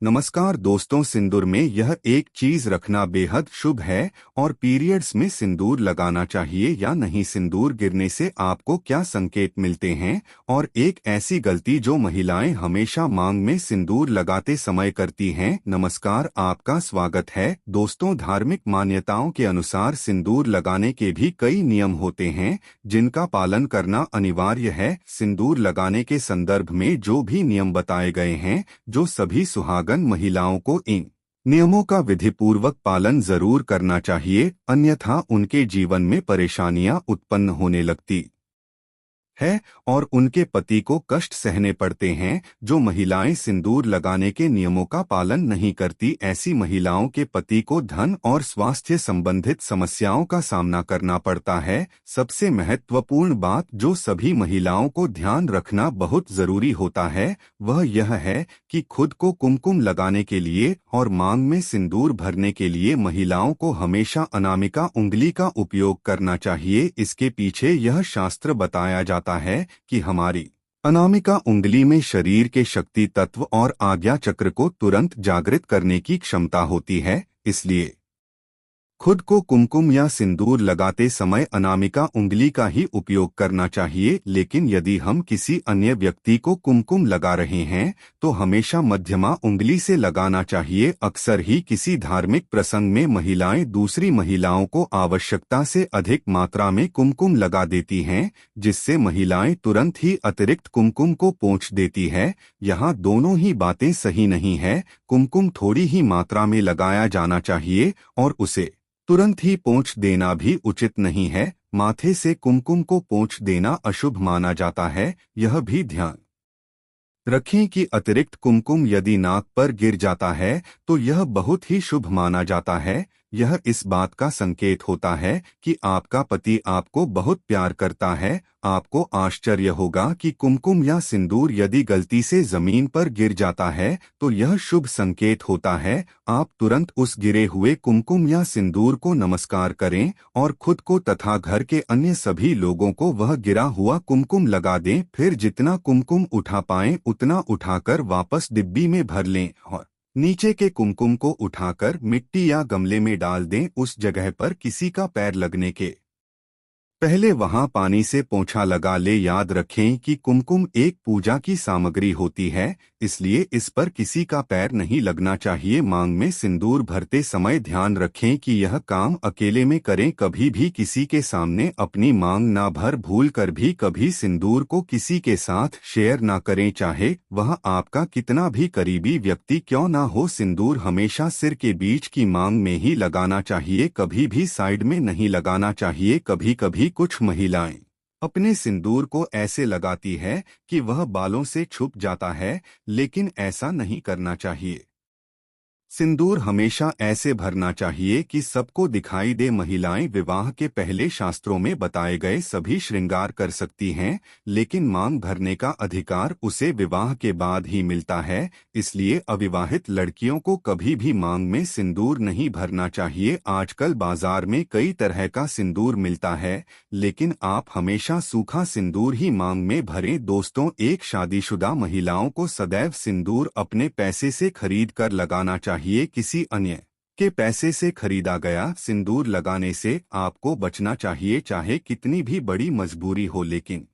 नमस्कार दोस्तों, सिंदूर में यह एक चीज रखना बेहद शुभ है और पीरियड्स में सिंदूर लगाना चाहिए या नहीं। सिंदूर गिरने से आपको क्या संकेत मिलते हैं और एक ऐसी गलती जो महिलाएं हमेशा मांग में सिंदूर लगाते समय करती हैं। नमस्कार, आपका स्वागत है दोस्तों। धार्मिक मान्यताओं के अनुसार सिंदूर लगाने के भी कई नियम होते हैं जिनका पालन करना अनिवार्य है। सिंदूर लगाने के संदर्भ में जो भी नियम बताए गए हैं, जो सभी सुहागन महिलाओं को इन नियमों का विधिपूर्वक पालन जरूर करना चाहिए, अन्यथा उनके जीवन में परेशानियां उत्पन्न होने लगती है और उनके पति को कष्ट सहने पड़ते हैं। जो महिलाएं सिंदूर लगाने के नियमों का पालन नहीं करती, ऐसी महिलाओं के पति को धन और स्वास्थ्य संबंधित समस्याओं का सामना करना पड़ता है। सबसे महत्वपूर्ण बात जो सभी महिलाओं को ध्यान रखना बहुत जरूरी होता है, वह यह है कि खुद को कुमकुम लगाने के लिए और मांग में सिंदूर भरने के लिए महिलाओं को हमेशा अनामिका उंगली का उपयोग करना चाहिए। इसके पीछे यह शास्त्र बताया जाता है कि हमारी अनामिका उंगली में शरीर के शक्ति तत्व और आज्ञा चक्र को तुरंत जागृत करने की क्षमता होती है। इसलिए खुद को कुमकुम या सिंदूर लगाते समय अनामिका उंगली का ही उपयोग करना चाहिए। लेकिन यदि हम किसी अन्य व्यक्ति को कुमकुम लगा रहे हैं तो हमेशा मध्यमा उंगली से लगाना चाहिए। अक्सर ही किसी धार्मिक प्रसंग में महिलाएं दूसरी महिलाओं को आवश्यकता से अधिक मात्रा में कुमकुम लगा देती हैं, जिससे महिलाएं तुरंत ही अतिरिक्त कुमकुम को पोंछ देती है। यहाँ दोनों ही बातें सही नहीं है। कुमकुम थोड़ी ही मात्रा में लगाया जाना चाहिए और उसे तुरंत ही पोंछ देना भी उचित नहीं है। माथे से कुमकुम को पोंछ देना अशुभ माना जाता है। यह भी ध्यान रखें कि अतिरिक्त कुमकुम यदि नाक पर गिर जाता है तो यह बहुत ही शुभ माना जाता है। यह इस बात का संकेत होता है कि आपका पति आपको बहुत प्यार करता है। आपको आश्चर्य होगा कि कुमकुम या सिंदूर यदि गलती से जमीन पर गिर जाता है तो यह शुभ संकेत होता है। आप तुरंत उस गिरे हुए कुमकुम या सिंदूर को नमस्कार करें और खुद को तथा घर के अन्य सभी लोगों को वह गिरा हुआ कुमकुम लगा दें। फिर जितना कुमकुम उठा पाएं उतना उठाकर वापस डिब्बी में भर लें और नीचे के कुमकुम को उठाकर मिट्टी या गमले में डाल दें। उस जगह पर किसी का पैर लगने के पहले वहां पानी से पोंछा लगा ले। याद रखें कि कुमकुम एक पूजा की सामग्री होती है, इसलिए इस पर किसी का पैर नहीं लगना चाहिए। मांग में सिंदूर भरते समय ध्यान रखें कि यह काम अकेले में करें। कभी भी किसी के सामने अपनी मांग ना भर। भूल कर भी कभी सिंदूर को किसी के साथ शेयर ना करें, चाहे वह आपका कितना भी करीबी व्यक्ति क्यों ना हो। सिंदूर हमेशा सिर के बीच की मांग में ही लगाना चाहिए, कभी भी साइड में नहीं लगाना चाहिए। कभी कभी कुछ महिलाएं अपने सिंदूर को ऐसे लगाती है कि वह बालों से छुप जाता है, लेकिन ऐसा नहीं करना चाहिए। सिंदूर हमेशा ऐसे भरना चाहिए कि सबको दिखाई दे। महिलाएं विवाह के पहले शास्त्रों में बताए गए सभी श्रृंगार कर सकती हैं, लेकिन मांग भरने का अधिकार उसे विवाह के बाद ही मिलता है। इसलिए अविवाहित लड़कियों को कभी भी मांग में सिंदूर नहीं भरना चाहिए। आजकल बाजार में कई तरह का सिंदूर मिलता है, लेकिन आप हमेशा सूखा सिंदूर ही मांग में भरें। दोस्तों, एक शादीशुदा महिलाओं को सदैव सिंदूर अपने पैसे से खरीद कर लगाना चाहिए। किसी अन्य के पैसे से खरीदा गया सिंदूर लगाने से आपको बचना चाहिए, चाहे कितनी भी बड़ी मजबूरी हो। लेकिन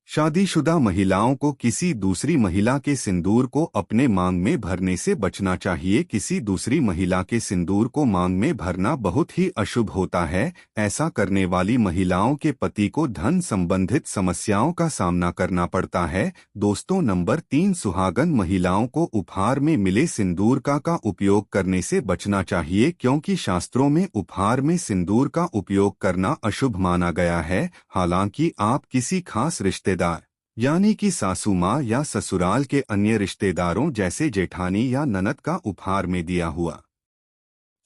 शादीशुदा महिलाओं को किसी दूसरी महिला के सिंदूर को अपने मांग में भरने से बचना चाहिए। किसी दूसरी महिला के सिंदूर को मांग में भरना बहुत ही अशुभ होता है। ऐसा करने वाली महिलाओं के पति को धन संबंधित समस्याओं का सामना करना पड़ता है। दोस्तों, नंबर 3, सुहागन महिलाओं को उपहार में मिले सिंदूर का उपयोग करने से बचना चाहिए, क्योंकि शास्त्रों में उपहार में सिंदूर का उपयोग करना अशुभ माना गया है। हालांकि आप किसी खास रिश्तेदार यानी कि सासू माँ या ससुराल के अन्य रिश्तेदारों जैसे जेठानी या ननद का उपहार में दिया हुआ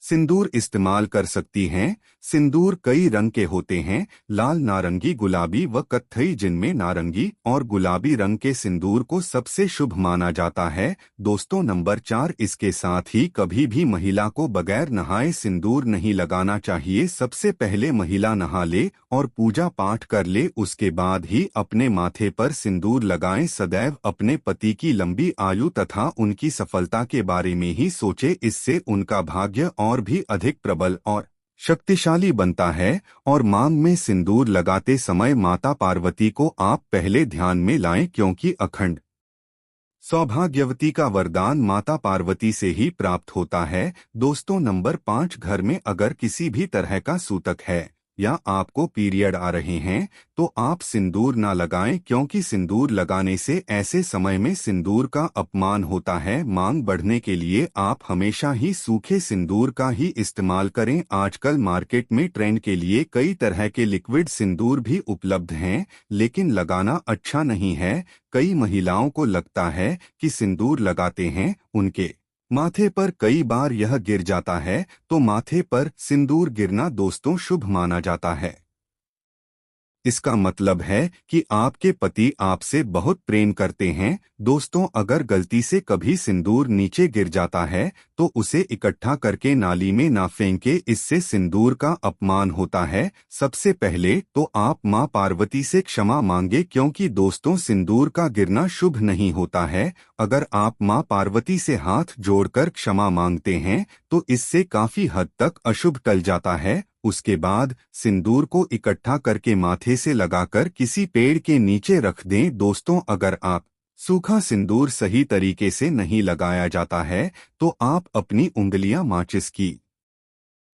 सिंदूर इस्तेमाल कर सकती हैं। सिंदूर कई रंग के होते हैं, लाल, नारंगी, गुलाबी व कत्थई, जिनमें नारंगी और गुलाबी रंग के सिंदूर को सबसे शुभ माना जाता है। दोस्तों, नंबर 4, इसके साथ ही कभी भी महिला को बगैर नहाए सिंदूर नहीं लगाना चाहिए। सबसे पहले महिला नहा ले और पूजा पाठ कर ले, उसके बाद ही अपने माथे पर सिंदूर लगाएं। सदैव अपने पति की लंबी आयु तथा उनकी सफलता के बारे में ही सोचे, इससे उनका भाग्य और भी अधिक प्रबल और शक्तिशाली बनता है। और मांग में सिंदूर लगाते समय माता पार्वती को आप पहले ध्यान में लाएं, क्योंकि अखंड सौभाग्यवती का वरदान माता पार्वती से ही प्राप्त होता है। दोस्तों, नंबर 5, घर में अगर किसी भी तरह का सूतक है या आपको पीरियड आ रहे हैं तो आप सिंदूर ना लगाएं, क्योंकि सिंदूर लगाने से ऐसे समय में सिंदूर का अपमान होता है। मांग बढ़ने के लिए आप हमेशा ही सूखे सिंदूर का ही इस्तेमाल करें। आजकल मार्केट में ट्रेंड के लिए कई तरह के लिक्विड सिंदूर भी उपलब्ध हैं, लेकिन लगाना अच्छा नहीं है। कई महिलाओं को लगता है कि सिंदूर लगाते हैं उनके माथे पर कई बार यह गिर जाता है, तो माथे पर सिंदूर गिरना दोस्तों शुभ माना जाता है। इसका मतलब है कि आपके पति आपसे बहुत प्रेम करते हैं। दोस्तों, अगर गलती से कभी सिंदूर नीचे गिर जाता है तो उसे इकट्ठा करके नाली में ना फेंके, इससे सिंदूर का अपमान होता है। सबसे पहले तो आप मां पार्वती से क्षमा मांगे, क्योंकि दोस्तों सिंदूर का गिरना शुभ नहीं होता है। अगर आप मां पार्वती से हाथ जोड़कर क्षमा मांगते हैं तो इससे काफी हद तक अशुभ टल जाता है। उसके बाद सिंदूर को इकट्ठा करके माथे से लगाकर किसी पेड़ के नीचे रख दें। दोस्तों, अगर आप सूखा सिंदूर सही तरीके से नहीं लगाया जाता है तो आप अपनी उंगलियां माचिस की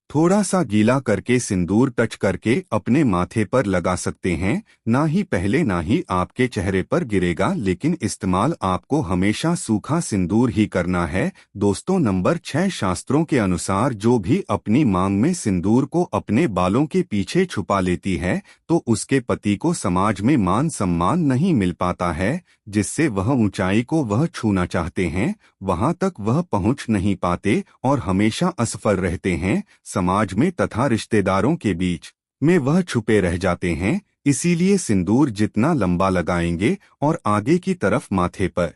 थोड़ा सा गीला करके सिंदूर टच करके अपने माथे पर लगा सकते हैं। ना ही पहले ना ही आपके चेहरे पर गिरेगा, लेकिन इस्तेमाल आपको हमेशा सूखा सिंदूर ही करना है। दोस्तों, नंबर 6, शास्त्रों के अनुसार जो भी अपनी मांग में सिंदूर को अपने बालों के पीछे छुपा लेती है तो उसके पति को समाज में मान सम्मान नहीं मिल पाता है। जिससे वह ऊंचाई को वह छूना चाहते हैं वहां तक वह पहुंच नहीं पाते और हमेशा असफल रहते हैं। समाज में तथा रिश्तेदारों के बीच में वह छुपे रह जाते हैं। इसीलिए सिंदूर जितना लंबा लगाएंगे और आगे की तरफ माथे पर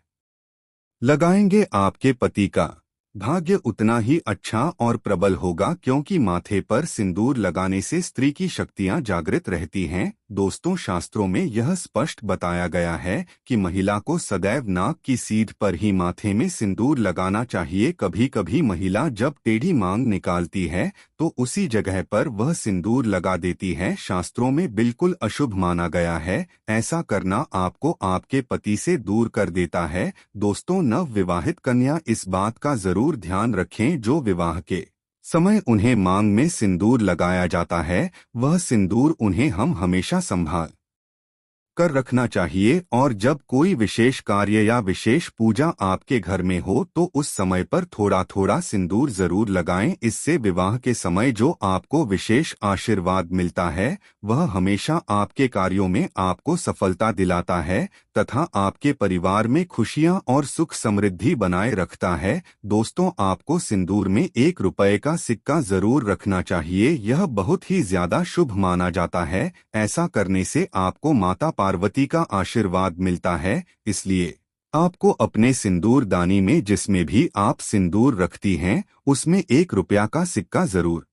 लगाएंगे, आपके पति का भाग्य उतना ही अच्छा और प्रबल होगा, क्योंकि माथे पर सिंदूर लगाने से स्त्री की शक्तियां जागृत रहती हैं। दोस्तों, शास्त्रों में यह स्पष्ट बताया गया है कि महिला को सदैव नाक की सीध पर ही माथे में सिंदूर लगाना चाहिए। कभी कभी महिला जब टेढ़ी मांग निकालती है तो उसी जगह पर वह सिंदूर लगा देती है। शास्त्रों में बिल्कुल अशुभ माना गया है। ऐसा करना आपको आपके पति से दूर कर देता है। दोस्तों, नव विवाहित कन्या इस बात का जरूर ध्यान रखें, जो विवाह के समय उन्हें मांग में सिंदूर लगाया जाता है वह सिंदूर उन्हें हम हमेशा संभाल कर रखना चाहिए। और जब कोई विशेष कार्य या विशेष पूजा आपके घर में हो तो उस समय पर थोड़ा थोड़ा सिंदूर जरूर लगाएं। इससे विवाह के समय जो आपको विशेष आशीर्वाद मिलता है वह हमेशा आपके कार्यों में आपको सफलता दिलाता है तथा आपके परिवार में खुशियां और सुख समृद्धि बनाए रखता है। दोस्तों, आपको सिंदूर में 1 रुपए का सिक्का जरूर रखना चाहिए। यह बहुत ही ज्यादा शुभ माना जाता है। ऐसा करने से आपको माता पार्वती का आशीर्वाद मिलता है। इसलिए आपको अपने सिंदूर दानी में जिसमें भी आप सिंदूर रखती हैं उसमें 1 रुपया का सिक्का जरूर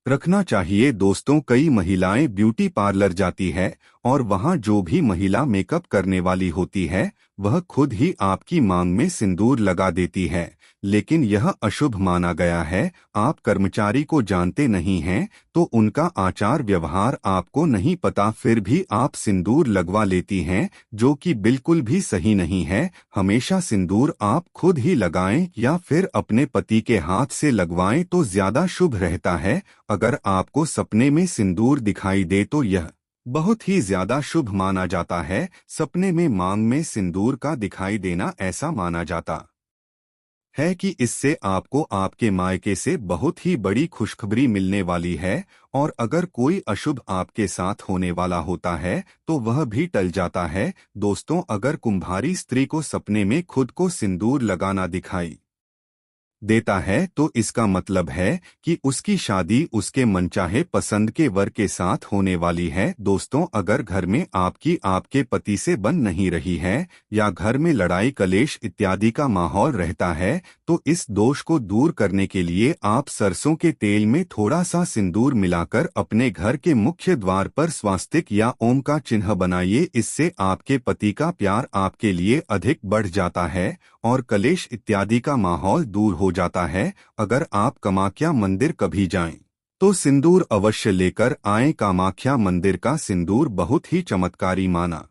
रखना चाहिए। दोस्तों, कई महिलाएं ब्यूटी पार्लर जाती है और वहां जो भी महिला मेकअप करने वाली होती है वह खुद ही आपकी मांग में सिंदूर लगा देती है, लेकिन यह अशुभ माना गया है। आप कर्मचारी को जानते नहीं हैं तो उनका आचार व्यवहार आपको नहीं पता, फिर भी आप सिंदूर लगवा लेती हैं, जो कि बिल्कुल भी सही नहीं है। हमेशा सिंदूर आप खुद ही लगाएं या फिर अपने पति के हाथ से लगवाएं तो ज्यादा शुभ रहता है। अगर आपको सपने में सिंदूर दिखाई दे तो यह बहुत ही ज्यादा शुभ माना जाता है। सपने में मांग में सिंदूर का दिखाई देना ऐसा माना जाता है कि इससे आपको आपके मायके से बहुत ही बड़ी खुशखबरी मिलने वाली है और अगर कोई अशुभ आपके साथ होने वाला होता है तो वह भी टल जाता है। दोस्तों, अगर कुंभारी स्त्री को सपने में खुद को सिंदूर लगाना दिखाई देता है तो इसका मतलब है कि उसकी शादी उसके मनचाहे पसंद के वर के साथ होने वाली है। दोस्तों, अगर घर में आपकी आपके पति से बन नहीं रही है या घर में लड़ाई कलेश इत्यादि का माहौल रहता है तो इस दोष को दूर करने के लिए आप सरसों के तेल में थोड़ा सा सिंदूर मिलाकर अपने घर के मुख्य द्वार पर स्वास्तिक या ओम का चिन्ह बनाइए। इससे आपके पति का प्यार आपके लिए अधिक बढ़ जाता है और कलेश इत्यादि का माहौल दूर हो जाता है। अगर आप कामाख्या मंदिर कभी जाएं तो सिंदूर अवश्य लेकर आएं। कामाख्या मंदिर का सिंदूर बहुत ही चमत्कारी माना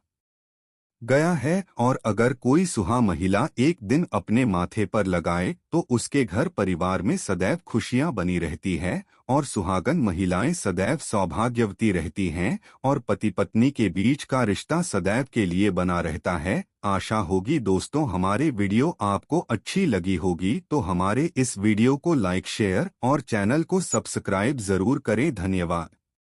गया है और अगर कोई सुहा महिला एक दिन अपने माथे पर लगाए तो उसके घर परिवार में सदैव खुशियां बनी रहती है और सुहागन महिलाएं सदैव सौभाग्यवती रहती हैं और पति पत्नी के बीच का रिश्ता सदैव के लिए बना रहता है। आशा होगी दोस्तों हमारे वीडियो आपको अच्छी लगी होगी, तो हमारे इस वीडियो को लाइक शेयर और चैनल को सब्सक्राइब जरूर करें। धन्यवाद।